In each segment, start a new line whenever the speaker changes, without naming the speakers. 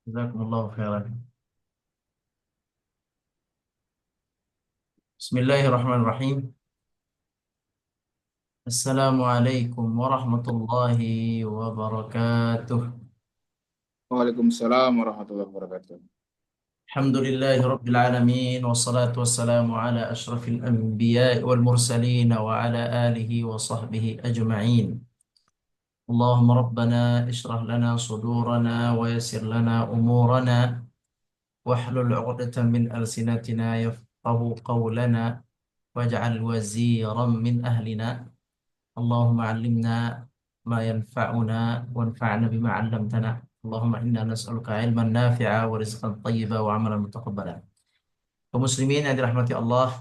Jazakumullahu khairan. Bismillahirrahmanirrahim. Assalamualaikum warahmatullahi wabarakatuh.
Waalaikumsalam warahmatullahi wabarakatuh.
Alhamdulillahi rabbil alamin wassalatu wassalamu ala asyrafil anbiya'i wal mursalin wa ala alihi wa sahbihi ajma'in. Allahumma rabbana ishrah lana sudurana wa yassir lana umurana wahlul 'uqdatam min alsinatina yafqahu qawlana waj'al waziran min ahlina. اللهم علمنا ما ينفعنا وانفعنا بما علمتنا. اللهم إنا نسألك علما نافعا ورزقا طيبا وعملا متقبلا. Kaum muslimin yang dirahmati Allah,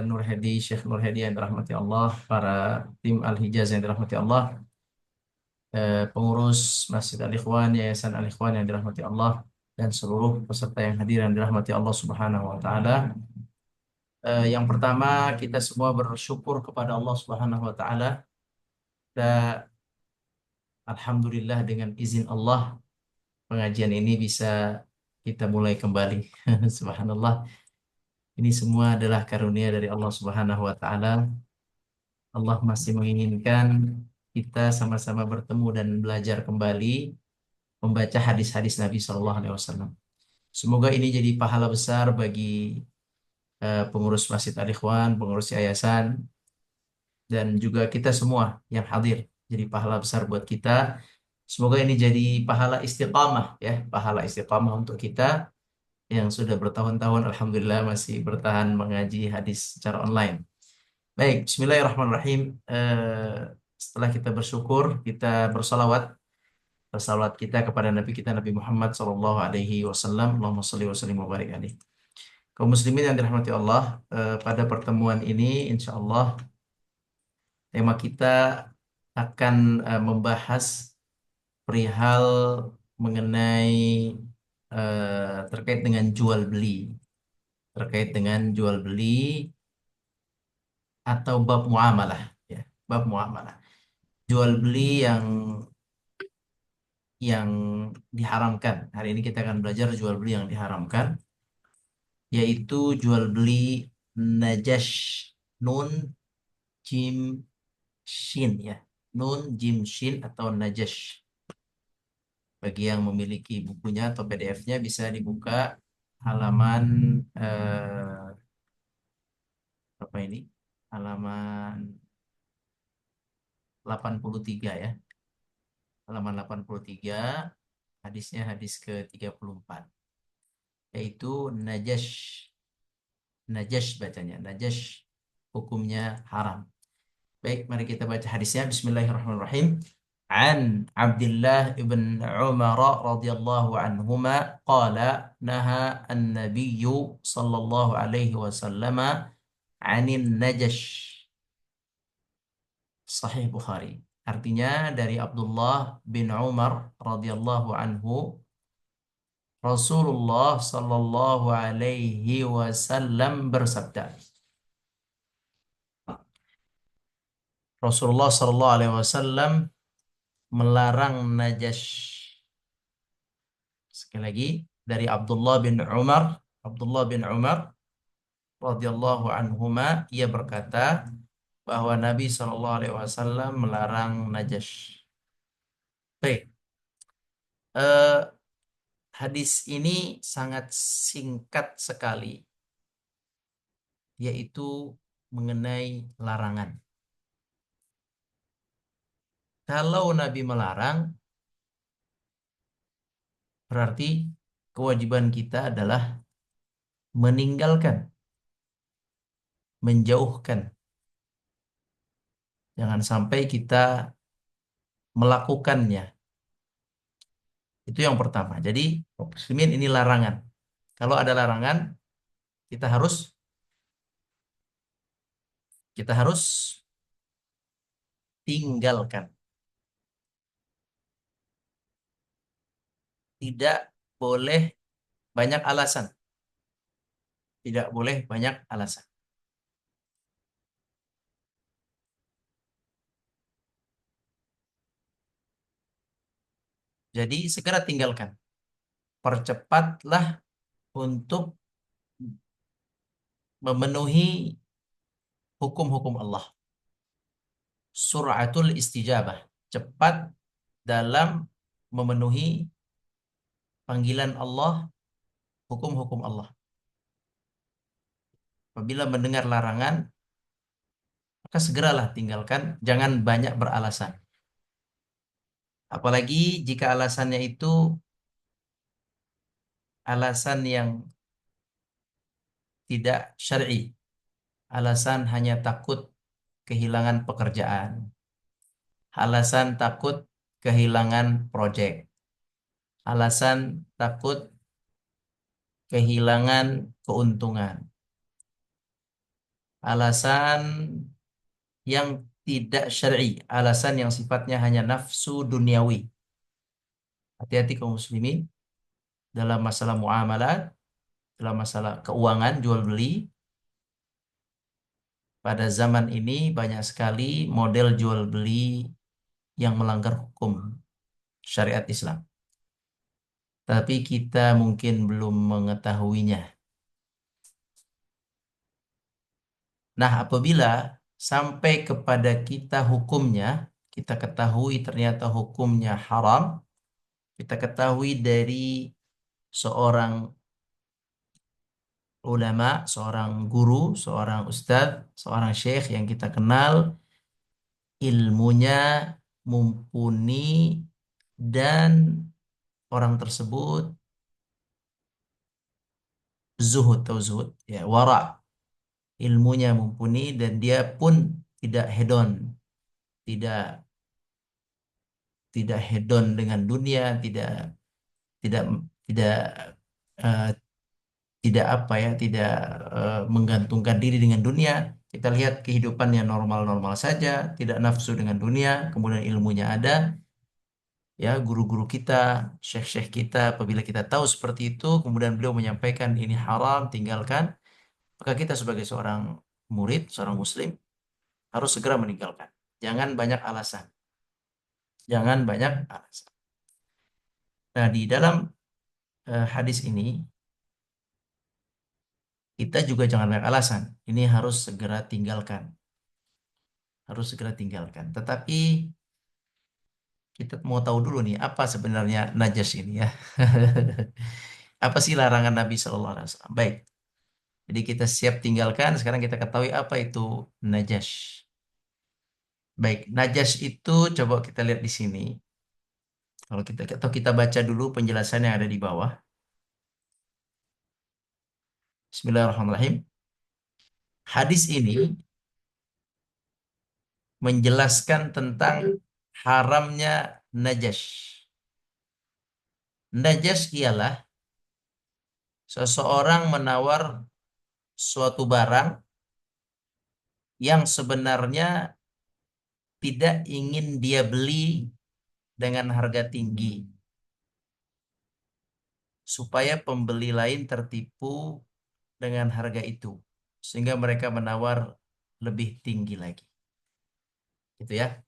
Nur Hadi, Syekh Nur Hadi yang dirahmati Allah, para tim Al-Hijaz yang dirahmati Allah, pengurus Masjid Al-Ikhwan, Yayasan Al-Ikhwan yang dirahmati Allah, dan seluruh peserta yang hadir yang dirahmati Allah Subhanahu wa taala. Yang pertama, kita semua bersyukur kepada Allah Subhanahu wa taala. Dan alhamdulillah dengan izin Allah pengajian ini bisa kita mulai kembali. Subhanallah. Ini semua adalah karunia dari Allah Subhanahu wa taala. Allah masih menginginkan kita sama-sama bertemu dan belajar kembali membaca hadis-hadis Nabi Shallallahu alaihi wasallam. Semoga ini jadi pahala besar bagi pengurus Masjid Al-Ikhwan, pengurus yayasan, dan juga kita semua yang hadir. Jadi pahala besar buat kita. Semoga ini jadi pahala istiqamah ya, pahala istiqamah untuk kita yang sudah bertahun-tahun alhamdulillah masih bertahan mengaji hadis secara online. Baik, bismillahirrahmanirrahim. Setelah kita bersyukur, kita bersalawat kita kepada Nabi kita Nabi Muhammad sallallahu alaihi wasallam. Allahumma shalli wa sallim wa barik alaihi. Kaum muslimin yang dirahmati Allah, pada pertemuan ini insya Allah tema kita akan membahas perihal mengenai terkait dengan jual beli, terkait dengan jual beli atau bab muamalah, ya, bab muamalah. Jual beli yang diharamkan. Hari ini kita akan belajar jual beli yang diharamkan, yaitu jual beli najash, nun jim shin ya. Nun jim shin atau najash. Bagi yang memiliki bukunya atau PDF-nya bisa dibuka halaman apa ini? Halaman 83 ya. Halaman 83, hadisnya hadis ke-34, yaitu najash. Najash bacanya. Najash hukumnya haram. Baik, mari kita baca hadisnya. Bismillahirrahmanirrahim. An Abdullah ibn Umar radhiyallahu anhuma qala naha an-nabiyyu sallallahu alaihi wasallam 'anil najash. Sahih Bukhari. Artinya dari Abdullah bin Umar radhiyallahu anhu, Rasulullah sallallahu alaihi wasallam bersabda. Rasulullah sallallahu alaihi wasallam melarang najas. Sekali lagi dari Abdullah bin Umar, Abdullah bin Umar radhiyallahu anhuma, ia berkata bahwa Nabi sallallahu alaihi wasallam melarang najas. Baik, eh, hadis ini sangat singkat sekali, yaitu mengenai larangan. Kalau Nabi melarang, berarti kewajiban kita adalah meninggalkan, menjauhkan. Jangan sampai kita melakukannya. Itu yang pertama. Jadi, muslimin ini larangan. Kalau ada larangan, kita harus kita harus tinggalkan. Tidak boleh banyak alasan. Tidak boleh banyak alasan. Jadi segera tinggalkan. percepatlah untuk memenuhi hukum-hukum Allah. Suratul istijabah, cepat dalam memenuhi panggilan Allah, hukum-hukum Allah. Apabila mendengar larangan, maka segeralah tinggalkan, jangan banyak beralasan. Apalagi jika alasannya itu alasan yang tidak syar'i, alasan hanya takut kehilangan pekerjaan, alasan takut kehilangan proyek, alasan takut kehilangan keuntungan, alasan yang tidak syar'i, alasan yang sifatnya hanya nafsu duniawi. Hati-hati kaum muslimin dalam masalah muamalat, dalam masalah keuangan, jual beli. Pada zaman ini banyak sekali model jual beli yang melanggar hukum syariat Islam. Tapi kita mungkin belum mengetahuinya. Nah, apabila sampai kepada kita hukumnya, kita ketahui ternyata hukumnya haram, kita ketahui dari seorang ulama, seorang guru, seorang ustadz, seorang syekh yang kita kenal, ilmunya mumpuni dan orang tersebut zuhud atau zuhud, ya, wara, ilmunya mumpuni dan dia pun tidak hedon, tidak tidak hedon dengan dunia, tidak tidak eh, tidak apa ya, tidak menggantungkan diri dengan dunia. Kita lihat kehidupannya normal-normal saja, tidak nafsu dengan dunia, kemudian ilmunya ada, ya, guru-guru kita, syekh-syekh kita, apabila kita tahu seperti itu, kemudian beliau menyampaikan ini haram, tinggalkan, maka kita sebagai seorang murid, seorang muslim, harus segera meninggalkan. Jangan banyak alasan. Jangan banyak alasan. Nah, di dalam hadis ini, kita juga jangan banyak alasan. Ini harus segera tinggalkan. Harus segera tinggalkan. Tetapi kita mau tahu dulu nih, apa sebenarnya najas ini ya. Apa sih larangan Nabi Shallallahu Alaihi Wasallam? Baik, jadi kita siap tinggalkan. Sekarang kita ketahui apa itu najas. Baik, najas itu coba kita lihat di sini. Kalau kita atau kita baca dulu penjelasan yang ada di bawah. Bismillahirrahmanirrahim. Hadis ini menjelaskan tentang haramnya najas. Najas ialah seseorang menawar suatu barang yang sebenarnya tidak ingin dia beli dengan harga tinggi, supaya pembeli lain tertipu dengan harga itu, sehingga mereka menawar lebih tinggi lagi. Gitu ya.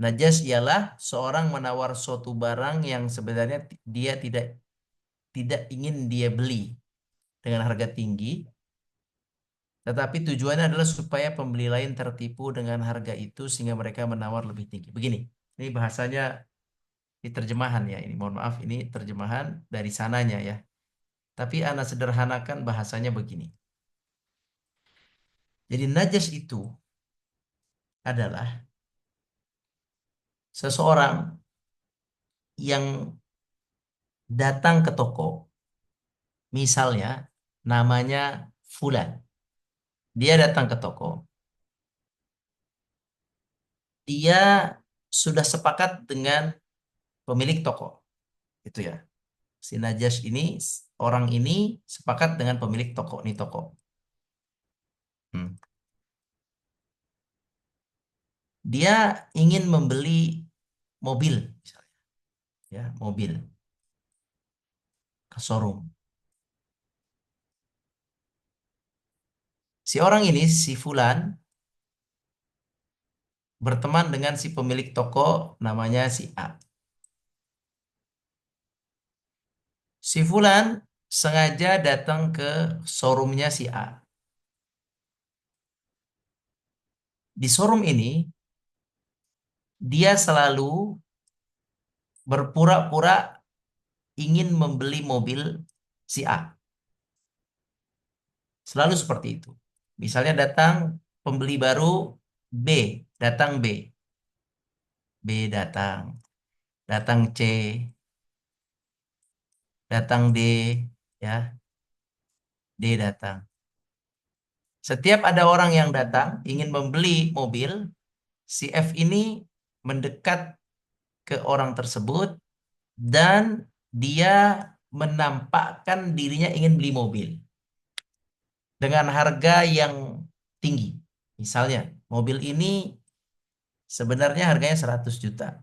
Najas ialah seorang menawar suatu barang yang sebenarnya dia tidak tidak ingin dia beli dengan harga tinggi, tetapi tujuannya adalah supaya pembeli lain tertipu dengan harga itu sehingga mereka menawar lebih tinggi. Begini, ini bahasanya di terjemahan ya. Ini mohon maaf, ini terjemahan dari sananya ya. Tapi ana sederhanakan bahasanya begini. Jadi najas itu adalah seseorang yang datang ke toko, misalnya namanya Fulan. Dia datang ke toko, dia sudah sepakat dengan pemilik toko, itu ya. Si Najas ini, orang ini sepakat dengan pemilik toko, ini toko. Hmm. Dia ingin membeli mobil, misalnya, ya, mobil ke showroom. Si orang ini, si Fulan, berteman dengan si pemilik toko namanya si A. Si Fulan sengaja datang ke showroomnya si A. Di showroom ini, dia selalu berpura-pura ingin membeli mobil si A. Selalu seperti itu. Misalnya datang pembeli baru B, datang B, B datang, datang C, datang D, ya, D datang. Setiap ada orang yang datang ingin membeli mobil, si F ini mendekat ke orang tersebut dan dia menampakkan dirinya ingin beli mobil dengan harga yang tinggi. Misalnya, mobil ini sebenarnya harganya 100 juta.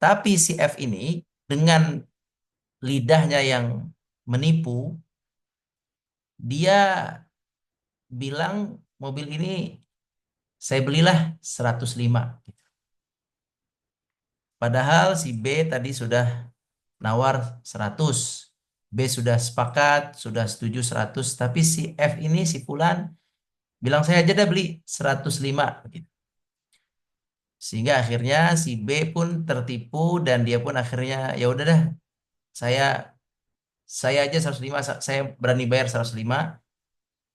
Tapi si F ini dengan lidahnya yang menipu, dia bilang mobil ini saya belilah 105. Padahal si B tadi sudah nawar 100. B sudah sepakat, sudah setuju 100. Tapi si F ini, si Fulan, bilang saya aja dah beli 105. Gitu. Sehingga akhirnya si B pun tertipu dan dia pun akhirnya ya udah dah, saya saya aja 105, saya berani bayar 105.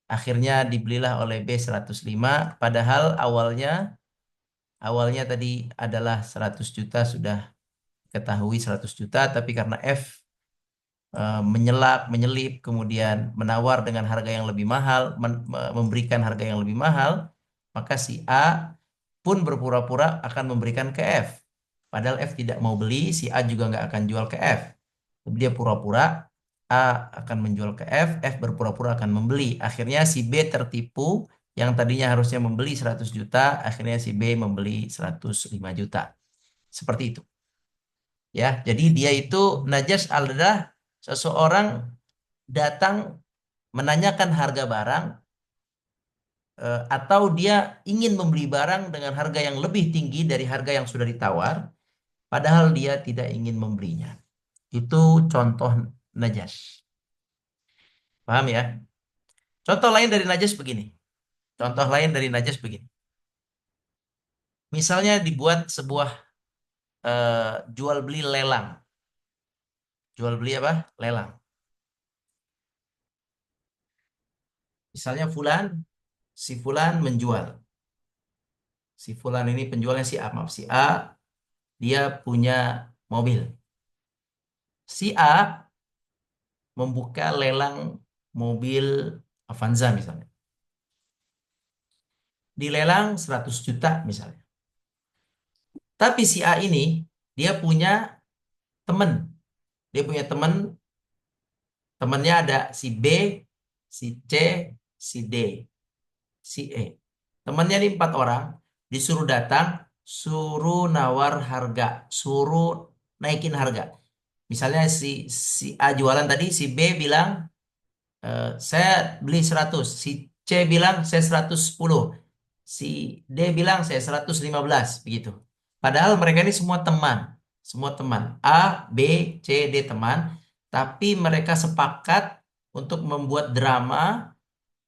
Akhirnya dibelilah oleh B 105, padahal awalnya tadi adalah 100 juta, sudah ketahui 100 juta, tapi karena F menyelak, menyelip, kemudian menawar dengan harga yang lebih mahal, memberikan harga yang lebih mahal, maka si A pun berpura-pura akan memberikan ke F. Padahal F tidak mau beli, si A juga nggak akan jual ke F. Tapi dia pura-pura A akan menjual ke F, F berpura-pura akan membeli. Akhirnya si B tertipu, yang tadinya harusnya membeli 100 juta, akhirnya si B membeli 105 juta. Seperti itu. Ya, jadi dia itu najas adalah seseorang datang menanyakan harga barang, atau dia ingin membeli barang dengan harga yang lebih tinggi dari harga yang sudah ditawar, padahal dia tidak ingin membelinya. Itu contoh najas. Paham ya? Contoh lain dari najas begini. Contoh lain dari najas begini. Misalnya dibuat sebuah jual beli lelang. Jual beli apa? Lelang. Misalnya si Fulan menjual. Si Fulan ini penjualnya si A, maaf, si A dia punya mobil. Si A membuka lelang mobil Avanza misalnya. Dilelang 100 juta misalnya. Tapi si A ini dia punya teman. Dia punya temannya ada si B, si C, si D, si E. Temannya ini 4 orang, disuruh datang, suruh nawar harga, suruh naikin harga. Misalnya si A jualan tadi, si B bilang, saya beli 100, si C bilang saya 110, si D bilang saya 115, begitu. Padahal mereka ini semua teman. A, B, C, D teman, tapi mereka sepakat untuk membuat drama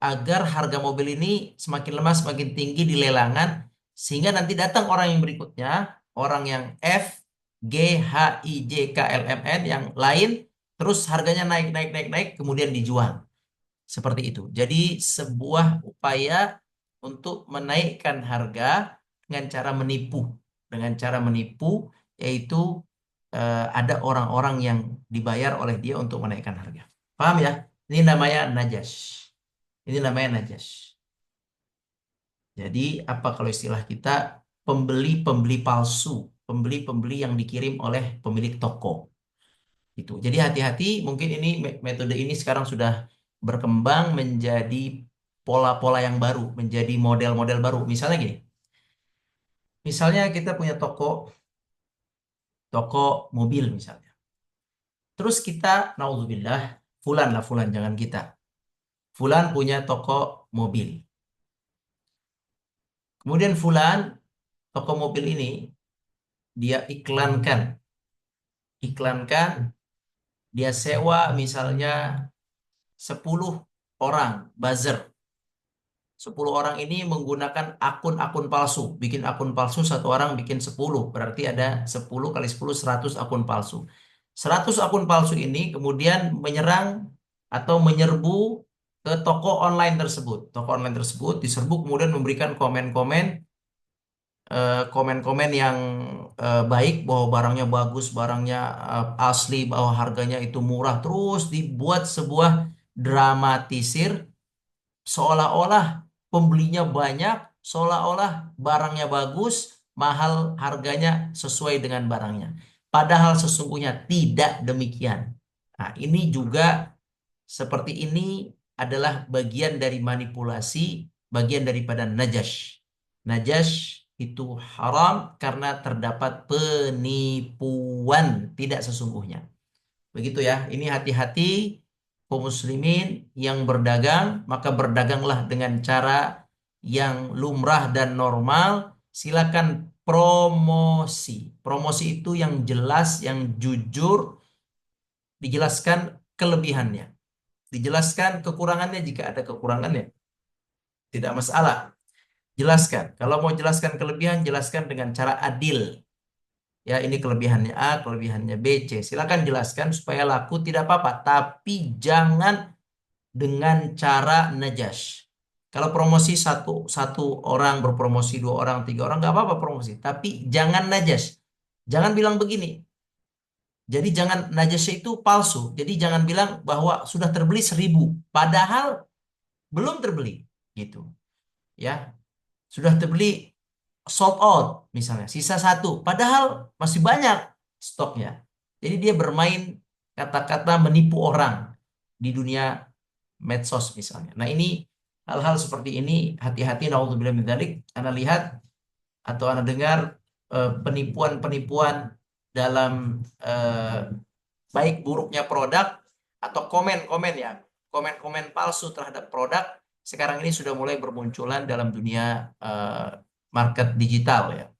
agar harga mobil ini semakin lemah, semakin tinggi di lelangan, sehingga nanti datang orang yang berikutnya, orang yang F, G, H, I, J, K, L, M, N yang lain, terus harganya naik, naik, naik, naik, kemudian dijual. Seperti itu. Jadi sebuah upaya untuk menaikkan harga dengan cara menipu. Dengan cara menipu, yaitu ada orang-orang yang dibayar oleh dia untuk menaikkan harga. Paham ya? Ini namanya najas. Ini namanya najas. Jadi apa kalau istilah kita, pembeli-pembeli palsu, pembeli-pembeli yang dikirim oleh pemilik toko. Itu. Jadi hati-hati, mungkin ini metode ini sekarang sudah berkembang menjadi pola-pola yang baru, menjadi model-model baru. Misalnya gini, misalnya kita punya toko mobil misalnya. Terus kita, naudzubillah, Fulan lah Fulan, jangan kita. Fulan punya toko mobil. Kemudian Fulan, toko mobil ini dia iklankan Dia sewa misalnya 10 orang buzzer. 10 orang ini menggunakan akun-akun palsu. Bikin akun palsu, satu orang bikin 10. Berarti ada 10 kali 10, 100 akun palsu. 100 akun palsu ini kemudian menyerang atau menyerbu ke toko online tersebut. Toko online tersebut diserbu kemudian memberikan komen-komen yang baik bahwa barangnya bagus, barangnya asli, bahwa harganya itu murah. Terus dibuat sebuah dramatisir seolah-olah pembelinya banyak, seolah-olah barangnya bagus, mahal harganya sesuai dengan barangnya. Padahal sesungguhnya tidak demikian. Nah, ini juga seperti ini adalah bagian dari manipulasi, bagian daripada najash. Najash itu haram karena terdapat penipuan tidak sesungguhnya. Begitu ya. Ini hati-hati kaum muslimin yang berdagang, maka berdaganglah dengan cara yang lumrah dan normal. Silakan promosi. Promosi itu yang jelas, yang jujur, dijelaskan kelebihannya. Dijelaskan kekurangannya jika ada kekurangannya. Tidak masalah. Jelaskan. Kalau mau jelaskan kelebihan, jelaskan dengan cara adil. Ya, ini kelebihannya A, kelebihannya B, C. Silakan jelaskan supaya laku tidak apa-apa. Tapi jangan dengan cara najas. Kalau promosi satu satu orang berpromosi, dua orang, tiga orang nggak apa-apa promosi. Tapi jangan najas. Jangan bilang begini. Jadi jangan najasnya itu palsu. Jadi jangan bilang bahwa sudah terbeli 1.000, padahal belum terbeli, gitu. Ya, sudah terbeli sold out misalnya, sisa satu, padahal masih banyak stoknya. Jadi dia bermain kata-kata menipu orang di dunia medsos misalnya. Nah, ini hal-hal seperti ini hati-hati, naudzubillah min dzalik. Anda lihat atau Anda dengar penipuan-penipuan dalam baik buruknya produk atau komen-komen ya, komen-komen palsu terhadap produk sekarang ini sudah mulai bermunculan dalam dunia market digital ya,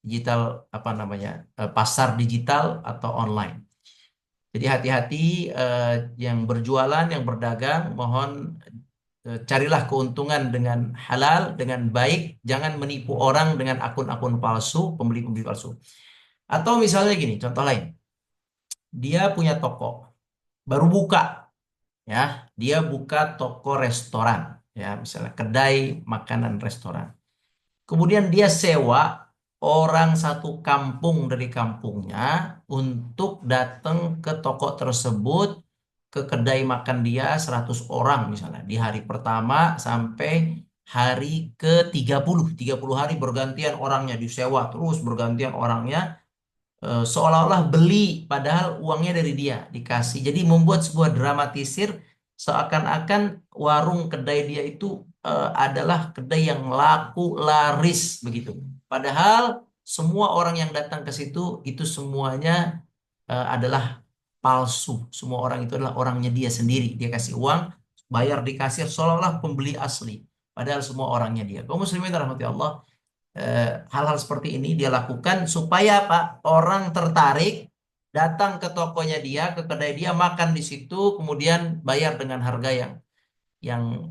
digital apa namanya, pasar digital atau online. Jadi hati-hati yang berjualan, yang berdagang, mohon carilah keuntungan dengan halal, dengan baik, jangan menipu orang dengan akun-akun palsu, pembeli-pembeli palsu. Atau misalnya gini, contoh lain, dia punya toko, baru buka, ya, dia buka toko restoran, ya, misalnya kedai makanan restoran. Kemudian dia sewa orang satu kampung dari kampungnya untuk datang ke toko tersebut, ke kedai makan dia 100 orang misalnya. Di hari pertama sampai hari ke 30, 30 hari bergantian orangnya disewa, terus bergantian orangnya, seolah-olah beli padahal uangnya dari dia dikasih. Jadi membuat sebuah dramatisir seakan-akan warung kedai dia itu adalah kedai yang laku laris begitu. Padahal semua orang yang datang ke situ itu semuanya adalah palsu. Semua orang itu adalah orangnya dia sendiri. Dia kasih uang, bayar di kasir seolah-olah pembeli asli. Padahal semua orangnya dia. Kaum muslimin rahmati Allah, hal-hal seperti ini dia lakukan supaya apa? Orang tertarik datang ke tokonya dia, ke kedai dia, makan di situ, kemudian bayar dengan harga yang yang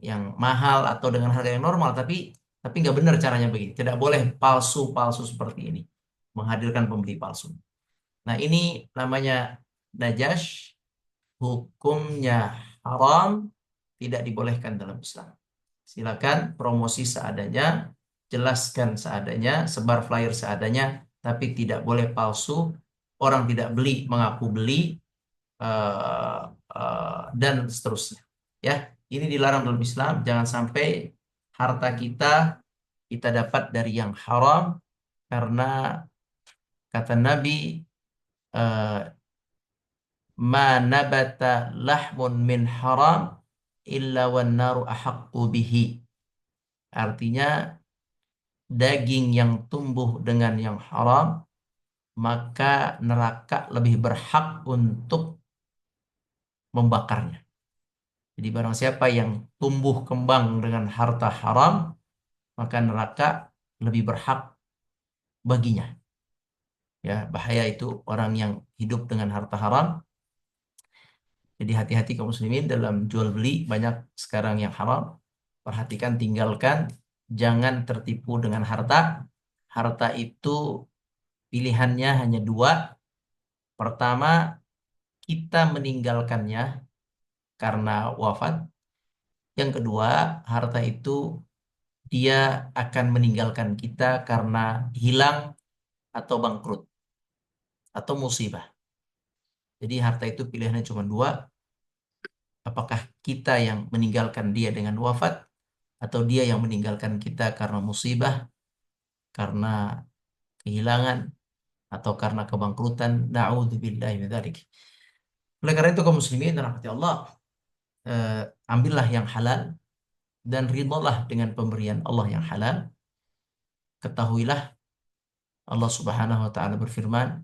yang mahal atau dengan harga yang normal. Tapi nggak benar caranya begini. Tidak boleh palsu-palsu seperti ini, menghadirkan pembeli palsu. Nah, ini namanya najas, hukumnya haram, tidak dibolehkan dalam Islam. Silakan promosi seadanya, jelaskan seadanya, sebar flyer seadanya, tapi tidak boleh palsu. Orang tidak beli mengaku beli, eh, dan seterusnya. Ya, ini dilarang dalam Islam. Jangan sampai harta kita kita dapat dari yang haram, karena kata Nabi, eh, ma nabata lahmun min haram illa wan naru ahaqqu bihi. Artinya daging yang tumbuh dengan yang haram, maka neraka lebih berhak untuk membakarnya. Jadi barang siapa yang tumbuh kembang dengan harta haram, maka neraka lebih berhak baginya. Ya, bahaya itu orang yang hidup dengan harta haram. Jadi hati-hati kaum muslimin dalam jual beli, banyak sekarang yang haram. Perhatikan, tinggalkan, jangan tertipu dengan harta. Harta itu pilihannya hanya dua. Pertama, kita meninggalkannya karena wafat. Yang kedua, harta itu dia akan meninggalkan kita karena hilang atau bangkrut atau musibah. Jadi harta itu pilihannya cuma dua. Apakah kita yang meninggalkan dia dengan wafat atau dia yang meninggalkan kita karena musibah, karena kehilangan atau karena kebangkrutan. Na'udzubillahi min dzalik. Oleh karena itu kaum muslimin dan rahmati Allah, eh, ambillah yang halal dan ridholah dengan pemberian Allah yang halal. Ketahuilah Allah Subhanahu wa taala berfirman,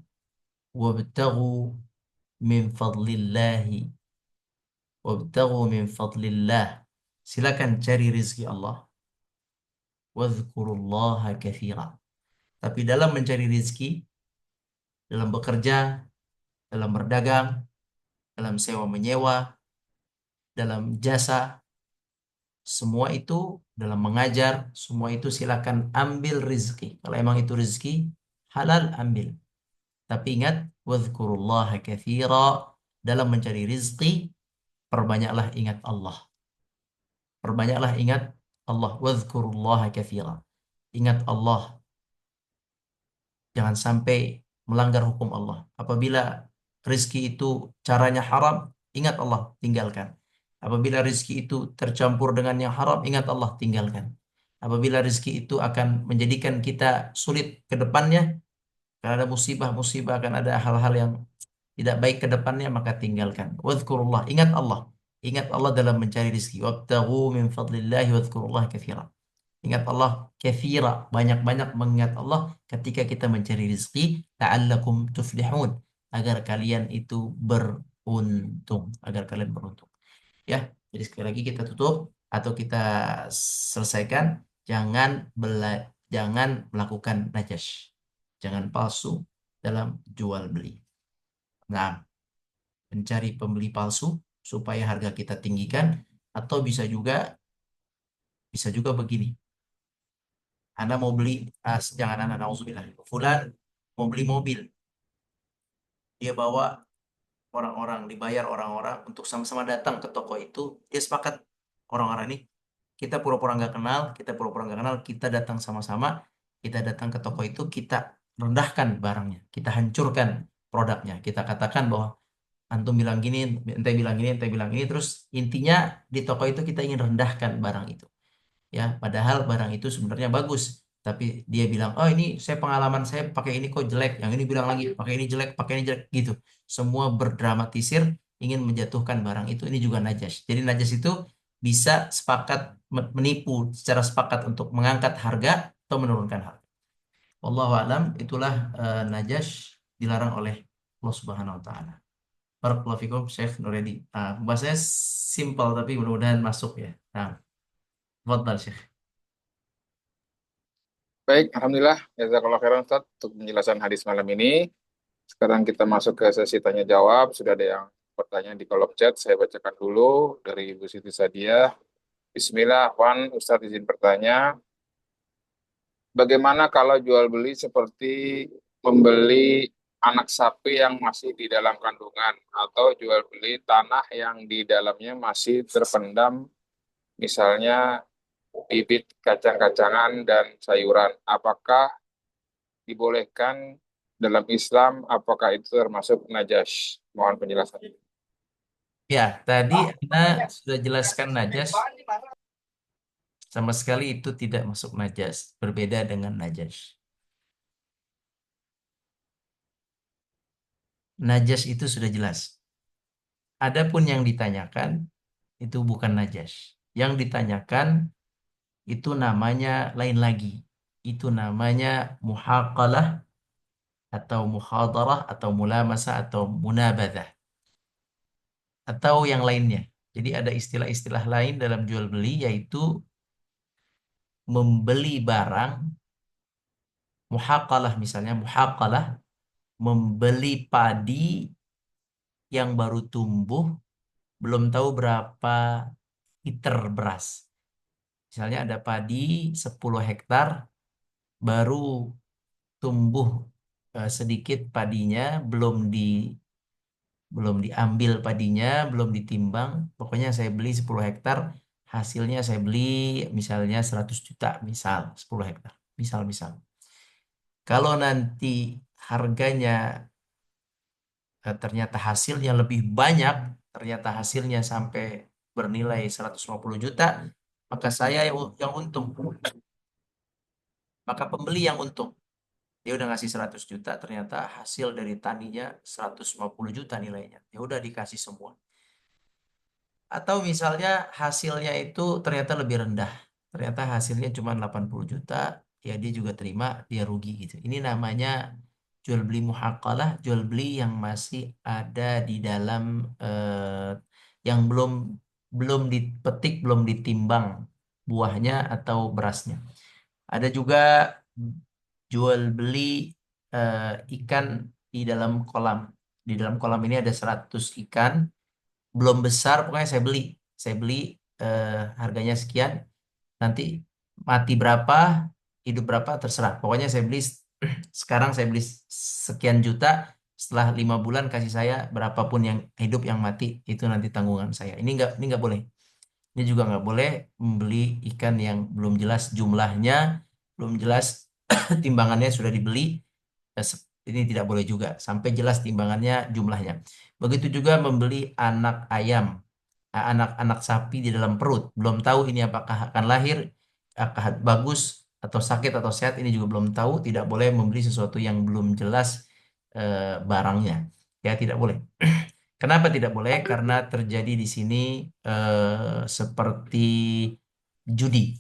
"Wabtaghu min fadlillahi, wabtaghu min fadlillah." Silakan cari rizki Allah. Wadhkurullaha katsira. Tapi dalam mencari rizki, dalam bekerja, dalam berdagang, dalam sewa menyewa, dalam jasa, semua itu dalam mengajar, semua itu silakan ambil rizki. Kalau emang itu rizki halal, ambil. Tapi ingat, wadhkurullaha katsira. Dalam mencari rizki, perbanyaklah ingat Allah. Perbanyaklah ingat Allah. Wadhkurullaha katsira. Ingat Allah. Jangan sampai melanggar hukum Allah. Apabila rizki itu caranya haram, ingat Allah, tinggalkan. Apabila rizki itu tercampur dengan yang haram, ingat Allah, tinggalkan. Apabila rizki itu akan menjadikan kita sulit ke depannya, karena ada musibah-musibah, akan ada hal-hal yang tidak baik ke depannya, maka tinggalkan. Wadhkurullah, ingat Allah. Ingat Allah dalam mencari rizki. Wabtaghu min fadlillahi wadhkurullah katsira. Ingat Allah katsira, banyak-banyak mengingat Allah ketika kita mencari rizki, la'allakum tuflihun, agar kalian itu beruntung, agar kalian beruntung. Ya, jadi sekali lagi kita tutup atau kita selesaikan, jangan melakukan najas. Jangan palsu dalam jual beli. Nah, mencari pembeli palsu supaya harga kita tinggikan, atau bisa juga begini. Anda mau beli, jangan Anda, nauzubillah. Fulan mau beli mobil, dia bawa orang-orang, dibayar orang-orang untuk sama-sama datang ke toko itu. Dia sepakat, orang-orang ini kita pura-pura nggak kenal, kita datang sama-sama, kita datang ke toko itu, kita rendahkan barangnya, kita hancurkan produknya, kita katakan bahwa antum bilang gini, ente bilang gini, ente bilang ini, terus intinya di toko itu kita ingin rendahkan barang itu. Ya, padahal barang itu sebenarnya bagus, tapi dia bilang, oh ini saya pengalaman saya pakai ini kok jelek, yang ini bilang lagi pakai ini jelek, pakai ini jelek, gitu. Semua berdramatisir ingin menjatuhkan barang itu. Ini juga najas. Jadi najas itu bisa sepakat menipu secara sepakat untuk mengangkat harga atau menurunkan harga. Wallahu alam, itulah najas, dilarang oleh Allah Subhanahu wa taala. Barakallahu fikum Syekh Nuredi. Bahasanya simpel tapi mudah-mudahan masuk ya. Nah, tafadhal Syekh.
Baik, Alhamdulillah. Jazakallah khairan Ustaz untuk penjelasan hadis malam ini. Sekarang kita masuk ke sesi tanya jawab. Sudah ada yang bertanya di kolom chat. Saya bacakan dulu dari Ibu Siti Sadiah. Bismillah, Wan, Ustaz izin bertanya. Bagaimana kalau jual beli seperti membeli anak sapi yang masih di dalam kandungan atau jual beli tanah yang di dalamnya masih terpendam, misalnya bibit kacang-kacangan dan sayuran? Apakah dibolehkan dalam Islam, apakah itu termasuk najas? Mohon penjelasan.
Ya, tadi Anda sudah jelaskan najas, sama sekali itu tidak masuk najas, berbeda dengan najas. Najas itu sudah jelas. Adapun yang ditanyakan itu bukan najas. Yang ditanyakan itu namanya lain lagi. Itu namanya muhaqalah atau muhadarah atau mulamasah atau munabadah atau yang lainnya. Jadi ada istilah-istilah lain dalam jual beli, yaitu membeli barang. Muhaqalah misalnya, muhaqalah membeli padi yang baru tumbuh belum tahu berapa liter beras. Misalnya ada padi 10 hektar, baru tumbuh sedikit padinya, belum diambil padinya, belum ditimbang. Pokoknya saya beli 10 hektar, hasilnya saya beli misalnya 100 juta, misal 10 hektar. Misal. Kalau nanti harganya ternyata hasilnya lebih banyak, ternyata hasilnya sampai bernilai 150 juta, maka saya yang untung. Maka pembeli yang untung. Dia udah ngasih 100 juta, ternyata hasil dari taninya 150 juta nilainya. Ya udah dikasih semua. Atau misalnya hasilnya itu ternyata lebih rendah. Ternyata hasilnya cuma 80 juta, ya dia juga terima, dia rugi gitu. Ini namanya jual beli muhakalah, jual beli yang masih ada di dalam yang belum dipetik, belum ditimbang buahnya atau berasnya. Ada juga jual beli ikan di dalam kolam. Di dalam kolam ini ada 100 ikan, belum besar, pokoknya saya beli. Saya beli eh, harganya sekian, nanti mati berapa, hidup berapa terserah. Pokoknya saya beli sekarang saya beli sekian juta, setelah 5 bulan kasih saya berapapun yang hidup yang mati itu nanti tanggungan saya. Ini nggak boleh. Ini juga nggak boleh membeli ikan yang belum jelas jumlahnya, belum jelas timbangannya sudah dibeli. Ini tidak boleh juga sampai jelas timbangannya jumlahnya. Begitu juga membeli anak ayam, anak-anak sapi di dalam perut. Belum tahu ini apakah akan lahir, apakah bagus atau sakit atau sehat, ini juga belum tahu. Tidak boleh membeli sesuatu yang belum jelas barangnya. Ya, tidak boleh. Kenapa tidak boleh? Karena terjadi di sini seperti judi,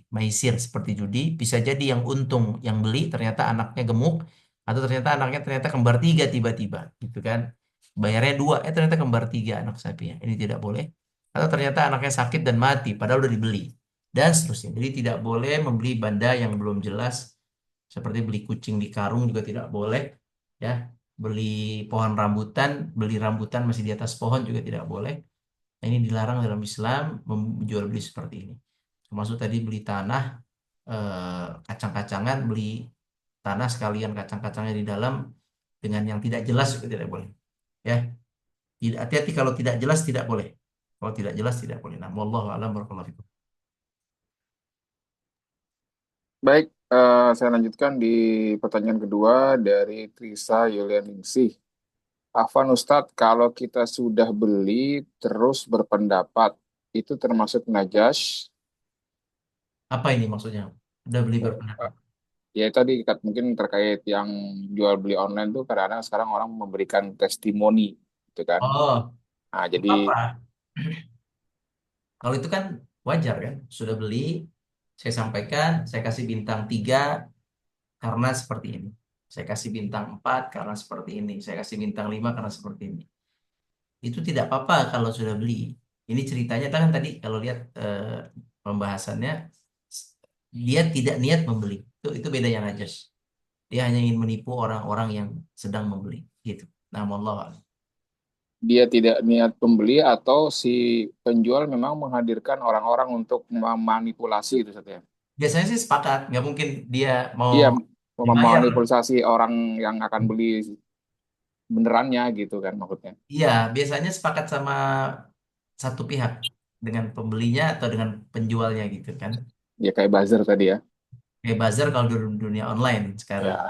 maisir seperti judi. Bisa jadi yang untung yang beli ternyata anaknya gemuk, atau ternyata kembar tiga tiba-tiba, gitu kan? Bayarnya dua, ternyata kembar tiga anak sapinya. Ini tidak boleh. Atau ternyata anaknya sakit dan mati, padahal udah dibeli, dan seterusnya. Jadi tidak boleh membeli benda yang belum jelas, seperti beli kucing di karung juga tidak boleh, ya. Beli pohon rambutan, beli rambutan masih di atas pohon juga tidak boleh. Nah, ini dilarang dalam Islam menjual beli seperti ini. Termasuk tadi beli tanah, kacang-kacangan, beli tanah sekalian kacang-kacangnya di dalam dengan yang tidak jelas juga tidak boleh. Ya, hati-hati kalau tidak jelas tidak boleh. Kalau tidak jelas tidak boleh. Nah, wallahu a'lam barakallahu fikum.
Baik, saya lanjutkan di pertanyaan kedua dari Trisa Yulianingsih. Afwan Ustadz, kalau kita sudah beli terus berpendapat, itu termasuk najas?
Apa ini maksudnya? Udah beli berpendapat.
Ya tadi mungkin terkait yang jual beli online tuh kadang-kadang sekarang orang memberikan testimoni, gitu kan?
Oh,
Nah,
nggak
jadi
apa-apa. Kalau itu kan wajar kan, sudah beli, saya sampaikan, saya kasih bintang 3 karena seperti ini. Saya kasih bintang 4 karena seperti ini. Saya kasih bintang 5 karena seperti ini. Itu tidak apa-apa kalau sudah beli. Ini ceritanya kan tadi kalau lihat pembahasannya, dia tidak niat membeli. Itu bedanya najas. Dia hanya ingin menipu orang-orang yang sedang membeli. Gitu. Nah, wallahu a'lam.
dia tidak niat pembeli atau si penjual memang menghadirkan orang-orang untuk memanipulasi itu saja.
Biasanya sih sepakat. Nggak mungkin dia mau
Iya,
dibayar.
memanipulasi orang yang akan beli benerannya gitu kan maksudnya.
Iya, biasanya sepakat sama satu pihak, dengan pembelinya atau dengan penjualnya gitu kan.
Ya kayak buzzer tadi ya.
Kayak buzzer kalau di dunia online sekarang.
Ya,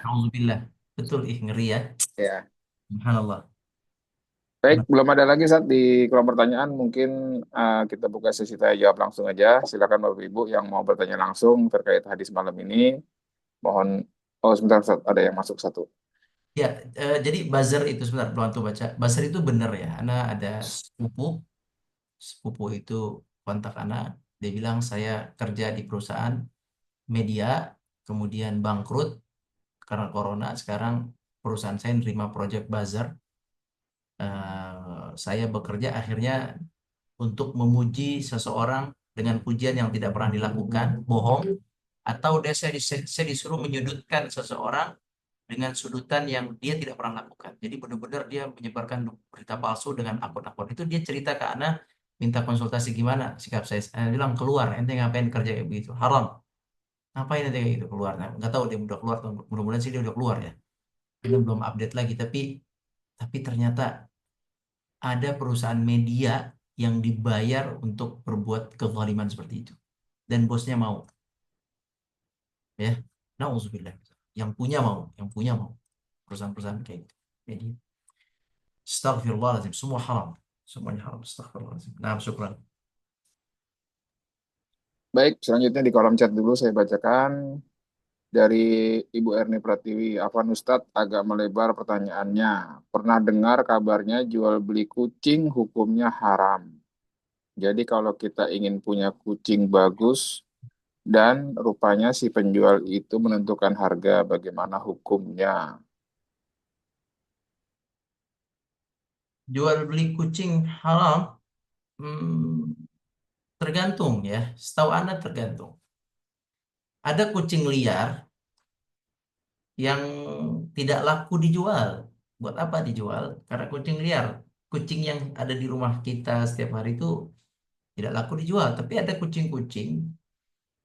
Alhamdulillah. Betul, ngeri ya.
ya.
Subhanallah.
Baik,
Nah,
belum ada lagi saat di kolom pertanyaan. Mungkin kita buka sesi tanya jawab langsung aja. Silakan Bapak Ibu yang mau bertanya langsung terkait hadis malam ini. Mohon, oh sebentar Ustaz, ada yang masuk satu.
ya, jadi buzzer itu sebentar belum tuh baca. Buzzer itu benar ya. Karena ada sepupu, sepupu itu kontak anak. Dia bilang saya kerja di perusahaan media, kemudian bangkrut karena corona. Sekarang perusahaan saya nerima project buzzer. Saya bekerja akhirnya untuk memuji seseorang dengan pujian yang tidak pernah dilakukan, bohong, atau saya disuruh menyudutkan seseorang dengan sudutan yang dia tidak pernah lakukan. Jadi benar-benar dia menyebarkan berita palsu dengan akun-akun itu. Dia cerita ke Ana, minta konsultasi gimana sikap saya. Saya bilang keluar, ente ngapain kerja kayak begitu? Haram. Ngapain ente kayak gitu keluar? Nah, nggak tahu dia udah keluar, atau mudah-mudahan sih dia udah keluar ya. Ini belum update lagi, tapi ternyata ada perusahaan media yang dibayar untuk berbuat kezaliman seperti itu. Dan bosnya mau, ya. Nauzubillah. Yang punya mau. Perusahaan-perusahaan kayak gitu. Jadi, astagfirullahaladzim, semua haram. Semuanya haram, astagfirullahaladzim. Nah, syukran.
Baik, selanjutnya di kolom chat dulu saya bacakan dari Ibu Erni Pratiwi. Afan Ustadz agak melebar pertanyaannya. Pernah dengar kabarnya jual beli kucing hukumnya haram. Jadi kalau kita ingin punya kucing bagus dan rupanya si penjual itu menentukan harga, bagaimana hukumnya?
Jual beli kucing haram, hmm, tergantung ya. Setahu Anda tergantung. Ada kucing liar yang tidak laku dijual. Buat apa dijual? Karena kucing liar. Kucing yang ada di rumah kita setiap hari itu tidak laku dijual. Tapi ada kucing-kucing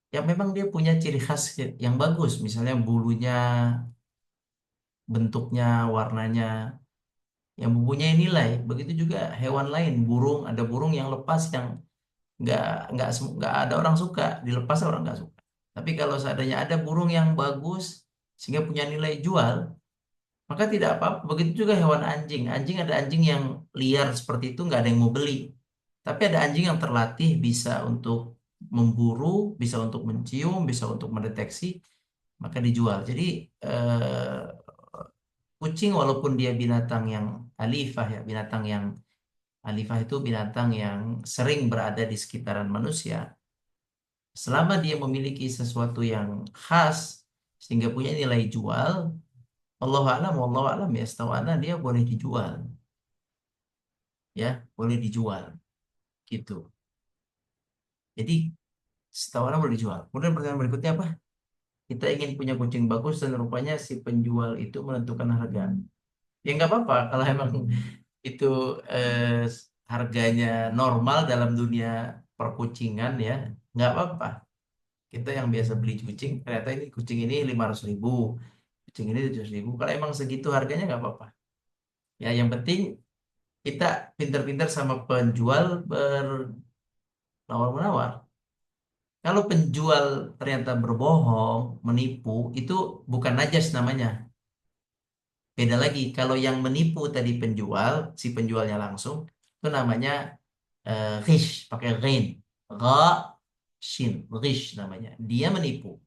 yang memang dia punya ciri khas yang bagus. Misalnya bulunya, bentuknya, warnanya, yang mempunyai nilai. Begitu juga hewan lain, burung. Ada burung yang lepas yang nggak nggak ada orang suka, dilepas orang nggak suka. Tapi kalau seandainya ada burung yang bagus sehingga punya nilai jual, maka tidak apa-apa. Begitu juga hewan anjing. Anjing, ada anjing yang liar seperti itu nggak ada yang mau beli. Tapi ada anjing yang terlatih bisa untuk memburu, bisa untuk mencium, bisa untuk mendeteksi, maka dijual. Jadi eh, kucing walaupun dia binatang yang alifah ya, binatang yang alifah itu binatang yang sering berada di sekitaran manusia, selama dia memiliki sesuatu yang khas sehingga punya nilai jual, Allah alam ya, setahu ana dia boleh dijual, ya, boleh dijual gitu. Jadi setahu ana boleh dijual. Kemudian pertanyaan berikutnya apa? Kita ingin punya kucing bagus dan rupanya si penjual itu menentukan harga. Ya nggak apa-apa kalau emang itu eh, harganya normal dalam dunia perkucingan ya, nggak apa-apa. Kita yang biasa beli kucing, ternyata ini kucing ini 500.000, kucing ini 700.000. Kalau emang segitu harganya nggak apa-apa. Ya yang penting kita pintar-pintar sama penjual berlawar-menawar. Kalau penjual ternyata berbohong, menipu, itu bukan najas namanya. Beda lagi. Kalau yang menipu tadi penjual, si penjualnya langsung, itu namanya ghish, pakai ghin. Gha, shin, ghish namanya. Dia menipu.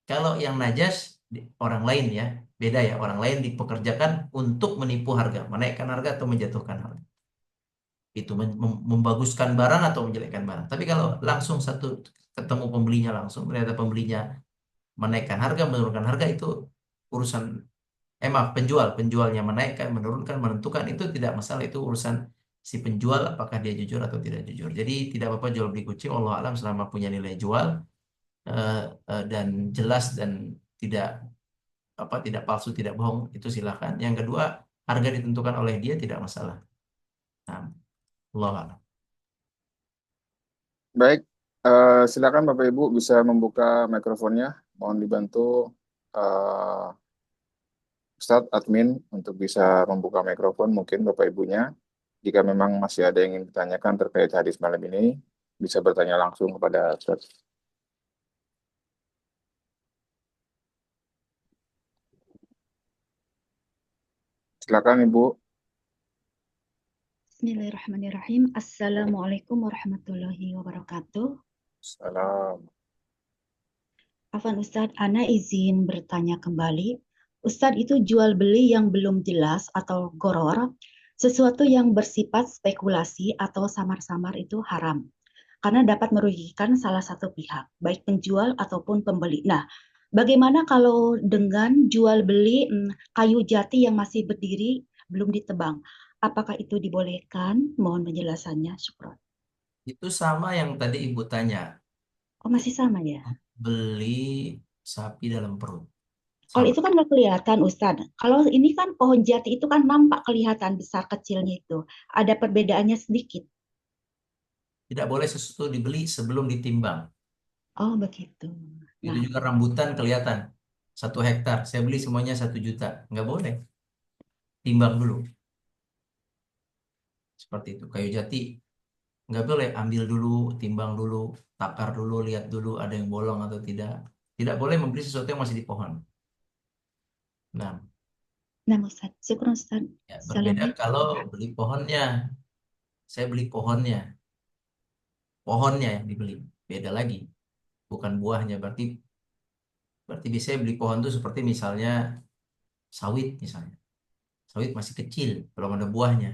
Kalau yang najas, orang lain ya, beda ya. Orang lain dipekerjakan untuk menipu harga, menaikkan harga atau menjatuhkan harga. Itu membaguskan barang atau menjelekkan barang. Tapi kalau langsung satu ketemu pembelinya langsung, ternyata pembelinya menaikkan harga, menurunkan harga, itu urusan maaf, penjualnya menaikkan, menurunkan, menentukan, itu tidak masalah. Itu urusan si penjual apakah dia jujur atau tidak jujur. Jadi tidak apa-apa jual beli kucing, Allah alam, selama punya nilai jual dan jelas dan tidak tidak palsu, tidak bohong, itu silakan. Yang kedua, harga ditentukan oleh dia, tidak masalah. Nah, Allah alam.
Baik, silakan Bapak Ibu bisa membuka mikrofonnya. Mohon dibantu eh, Ustadz admin untuk bisa membuka mikrofon mungkin Bapak Ibunya. Jika memang masih ada yang ingin ditanyakan terkait hadis malam ini, bisa bertanya langsung kepada Ustadz. Silakan Ibu.
Bismillahirrahmanirrahim. Assalamualaikum warahmatullahi wabarakatuh.
Salam.
Afan Ustadz, Ana izin bertanya kembali. Ustadz, itu jual beli yang belum jelas atau goror, sesuatu yang bersifat spekulasi atau samar-samar itu haram. Karena dapat merugikan salah satu pihak, baik penjual ataupun pembeli. Nah, bagaimana kalau dengan jual beli kayu jati yang masih berdiri, belum ditebang? Apakah itu dibolehkan? Mohon penjelasannya. Syukron.
Itu sama yang tadi Ibu tanya,
Oh, masih sama ya?
beli sapi dalam perut.
Kalau
sama.
itu kan nggak kelihatan, Ustadz. Kalau ini kan pohon jati itu kan nampak kelihatan besar kecilnya itu. Ada perbedaannya sedikit.
Tidak boleh sesuatu dibeli sebelum ditimbang.
Oh, begitu.
Itu
Nah,
juga rambutan kelihatan 1 hektar. Saya beli semuanya 1 juta. Nggak boleh. Timbang dulu. Seperti itu. Kayu jati nggak boleh ambil dulu, timbang dulu, takar dulu, lihat dulu ada yang bolong atau tidak. Tidak boleh membeli sesuatu yang masih di pohon. Nah,
nah Ustadz. Syukur Ustadz.
ya, berbeda
Assalamualaikum.
kalau beli pohonnya. Saya beli pohonnya. Pohonnya yang dibeli. Beda lagi. Bukan buahnya. Berarti berarti biasanya beli pohon itu seperti misalnya sawit misalnya. Sawit masih kecil, belum ada buahnya.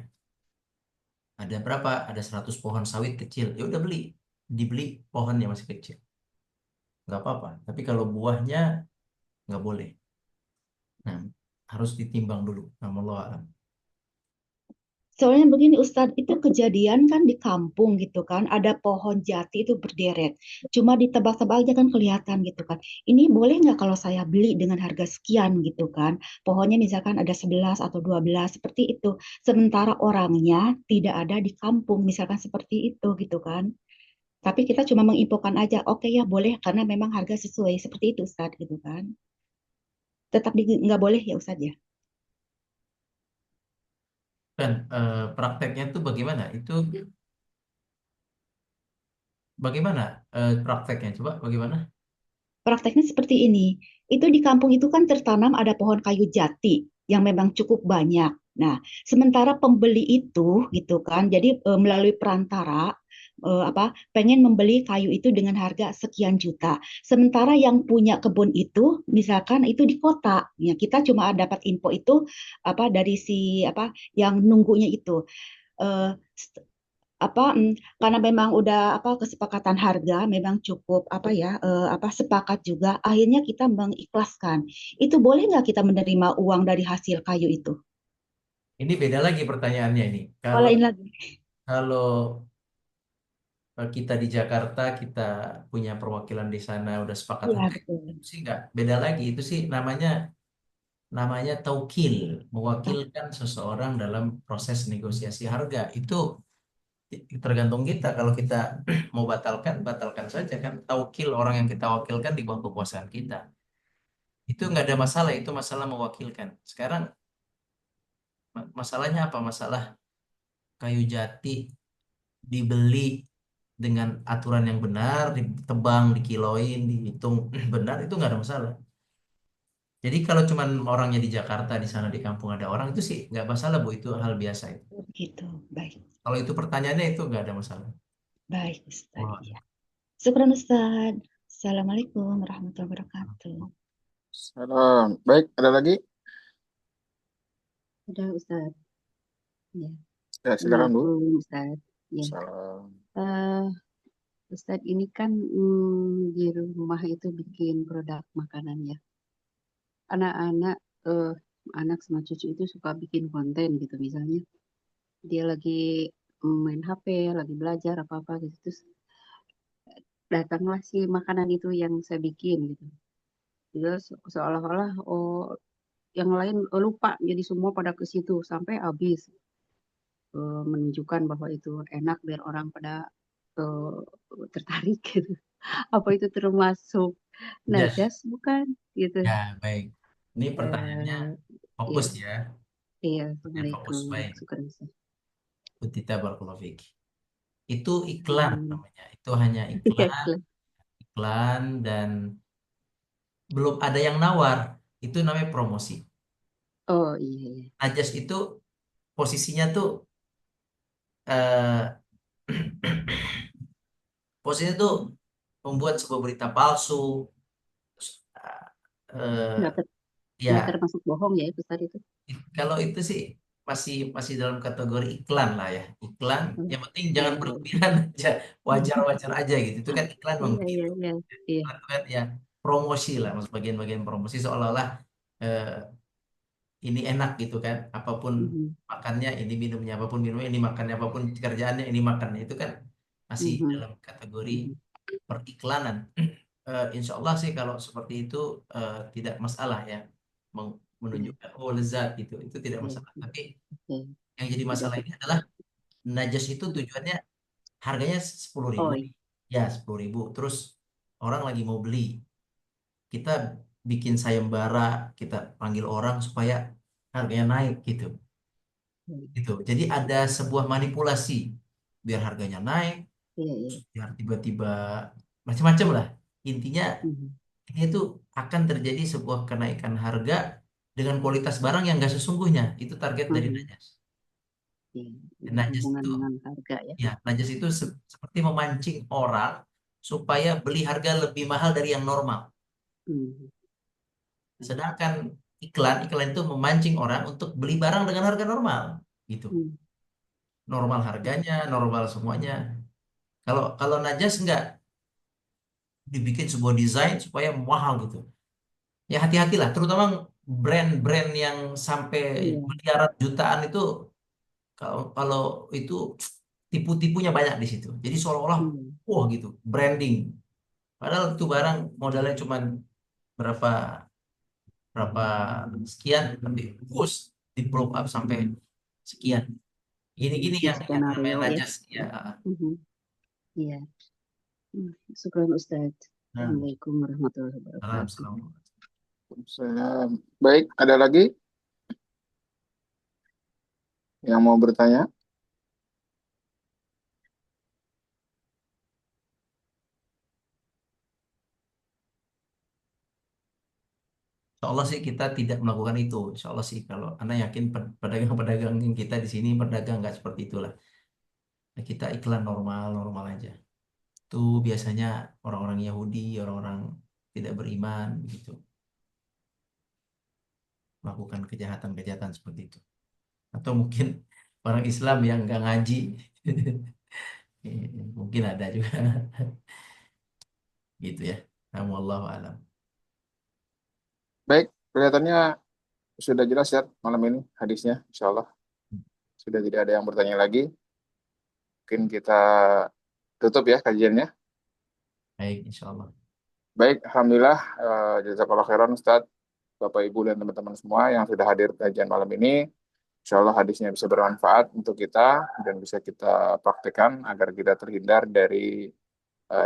Ada berapa? Ada 100 pohon sawit kecil. Ya udah beli. Dibeli pohonnya masih kecil. Nggak apa-apa. Tapi kalau buahnya nggak boleh. Nah, harus ditimbang dulu. Nama Allah alam.
Soalnya begini Ustadz, itu kejadian kan di kampung gitu kan, ada pohon jati itu berderet. Cuma ditebak-tebak aja kan kelihatan gitu kan. Ini boleh nggak kalau saya beli dengan harga sekian gitu kan. Pohonnya misalkan ada 11 atau 12 seperti itu. Sementara orangnya tidak ada di kampung, misalkan seperti itu gitu kan. Tapi kita cuma menginfokan aja, oke ya boleh karena memang harga sesuai seperti itu Ustadz gitu kan. Tetap nggak boleh ya Ustadz ya.
Dan prakteknya itu bagaimana? Itu bagaimana prakteknya? Coba bagaimana?
Prakteknya seperti ini. Itu di kampung itu kan tertanam ada pohon kayu jati yang memang cukup banyak. Nah, sementara pembeli itu gitu kan, jadi melalui perantara pengen membeli kayu itu dengan harga sekian juta. Sementara yang punya kebun itu misalkan itu di kota. Ya, kita cuma dapat info itu dari si yang nunggunya itu. Eh, karena memang udah kesepakatan harga memang cukup sepakat juga akhirnya kita mengikhlaskan itu boleh nggak kita menerima uang dari hasil kayu itu
Ini beda lagi pertanyaannya ini. Kalau
olahin lagi
kalau kita di Jakarta, kita punya perwakilan di sana, udah sepakat
ya
harga,
betul
itu sih nggak beda lagi. Itu sih namanya taukil, mewakilkan seseorang dalam proses negosiasi harga. Itu tergantung kita. Kalau kita mau batalkan, batalkan saja kan. Taukil orang yang kita wakilkan di bawah kekuasaan kita. Itu nggak ada masalah. Itu masalah mewakilkan. Sekarang masalahnya apa? Masalah kayu jati dibeli dengan aturan yang benar, ditebang, dikiloin, dihitung benar, itu nggak ada masalah. Jadi kalau cuman orangnya di Jakarta, di sana di kampung ada orang, itu sih nggak masalah, Bu. Itu hal biasa itu.
gitu baik
Kalau itu pertanyaannya itu nggak ada masalah.
baik Ustaz
Wah.
ya syukran Ustaz Assalamualaikum warahmatullahi wabarakatuh
Salam. Baik, ada lagi?
Ada Ustaz. Ya,
Ya, silakan Bu.
Assalamualaikum Ustaz. Ya,
Salam.
eh Ustaz ini kan di rumah itu bikin produk makanan ya. Anak-anak, anak sama cucu itu suka bikin konten gitu misalnya. Dia lagi main HP, lagi belajar apa-apa gitu. Terus datanglah si makanan itu yang saya bikin gitu. Terus seolah-olah yang lain lupa jadi semua pada ke situ sampai habis. Menunjukkan bahwa itu enak biar orang pada eh, tertarik gitu. Apa itu termasuk
Yes.
najas bukan gitu?
Ya, baik. Ini pertanyaannya
Eh,
fokus
iya,
ya.
iya,
Pertanyaan fokus,
Assalamualaikum.
baik.
Syukur
Utita barakallahu fiik. Itu iklan
Hmm.
namanya. Itu hanya
Iya,
iklan, iklan dan belum ada yang nawar. Itu namanya promosi.
oh iya, iya.
Najas itu posisinya tuh eh, posisinya tuh membuat sebuah berita palsu. Terus,
Nggak,
eh,
nggak
ya,
termasuk bohong ya itu tadi itu.
kalau itu sih masih masih dalam kategori iklan lah ya. Iklan,
Hmm.
yang penting
Iya,
jangan
iya.
berlebihan aja, wajar-wajar aja gitu. Itu kan iklan memang
Iya, iya,
begitu.
iya. Iya.
Iklan itu kan ya promosi lah, maksud bagian-bagian promosi seolah-olah eh, ini enak gitu kan. Apapun
Mhm,
makannya, ini minumnya, apapun minumnya, ini makannya, apapun kerjaannya, ini makannya. Itu kan masih
mhm,
dalam kategori
mhm.
periklanan. Insya Allah sih kalau seperti itu tidak masalah ya. menunjukkan oh lezat gitu. Itu tidak
Iya.
masalah. Tapi
Oke.
yang jadi
Sudah
masalah ini
kita.
adalah najas itu tujuannya harganya 10.000.
Oh, iya.
Ya, 10.000. Terus orang lagi mau beli. Kita bikin sayembara, kita panggil orang supaya harganya naik gitu.
Iya,
Gitu. Jadi ada sebuah manipulasi biar harganya naik,
iya. Iya.
biar tiba-tiba macam-macam lah. Intinya
Mhm.
ini itu akan terjadi sebuah kenaikan harga dengan kualitas barang yang nggak sesungguhnya. Itu target dari
Mhm.
Najas.
Iya.
Najas
Berhubungan
itu
dengan harga ya.
ya, Najas itu seperti memancing orang supaya beli harga lebih mahal dari yang normal.
Mhm.
Sedangkan iklan itu memancing orang untuk beli barang dengan harga normal, gitu.
Mhm.
Normal harganya, normal semuanya. Kalau kalau Najas nggak dibikin sebuah desain supaya mahal gitu. Ya hati-hatilah, terutama brand-brand yang sampai
Iya.
miliaran jutaan itu kalau kalau itu tipu-tipunya banyak di situ. Jadi seolah-olah
Iya.
wah gitu, branding. Padahal itu barang modalnya cuma berapa berapa sekian, tapi push di blow up sampai sekian. Gini-gini
Bikin
yang namanya
skenario ya.
najas ya.
Mhm. Iya. Syukran Ustaz.
Nah,
Assalamualaikum warahmatullahi
salam,
wabarakatuh.
salam.
Baik, ada lagi yang mau bertanya?
Insya Allah sih kita tidak melakukan itu. Insya Allah sih kalau Anda yakin pedagang-pedagang yang kita di sini pedagang nggak seperti itulah. Nah, kita iklan normal-normal aja. Itu biasanya orang-orang Yahudi, orang-orang tidak beriman begitu melakukan kejahatan-kejahatan seperti itu. Atau mungkin orang Islam yang nggak ngaji, mungkin ada juga gitu ya. Namun Allahu alam.
Baik, kelihatannya sudah jelas ya malam ini hadisnya, insya Allah. Sudah tidak ada yang bertanya lagi. Mungkin kita tutup ya kajiannya.
Baik, insya Allah.
Baik, Alhamdulillah. Jazakallah khairan Ustadz, Bapak Ibu dan teman-teman semua yang sudah hadir kajian malam ini. Insya Allah hadisnya bisa bermanfaat untuk kita dan bisa kita praktekkan agar kita terhindar dari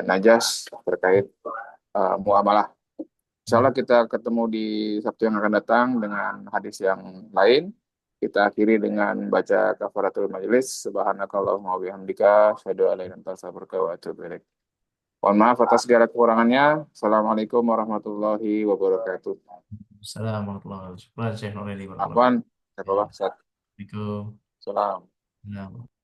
najas terkait muamalah. Insya Allah kita ketemu di Sabtu yang akan datang dengan hadis yang lain. Kita akhiri dengan baca kafaratul majelis. Subhanakallahumma wa bihamdika, asyhadu an la ilaha illa anta astaghfiruka wa atubu ilaik. Mohon maaf atas segala kekurangannya. Assalamualaikum warahmatullahi wabarakatuh.
Assalamualaikum warahmatullahi wabarakatuh. Syukran, Syekh Nureli. Barakallahu.
Afwan,
Ya,
Assalamualaikum.
Assalamualaikum.
Salam.
Ya.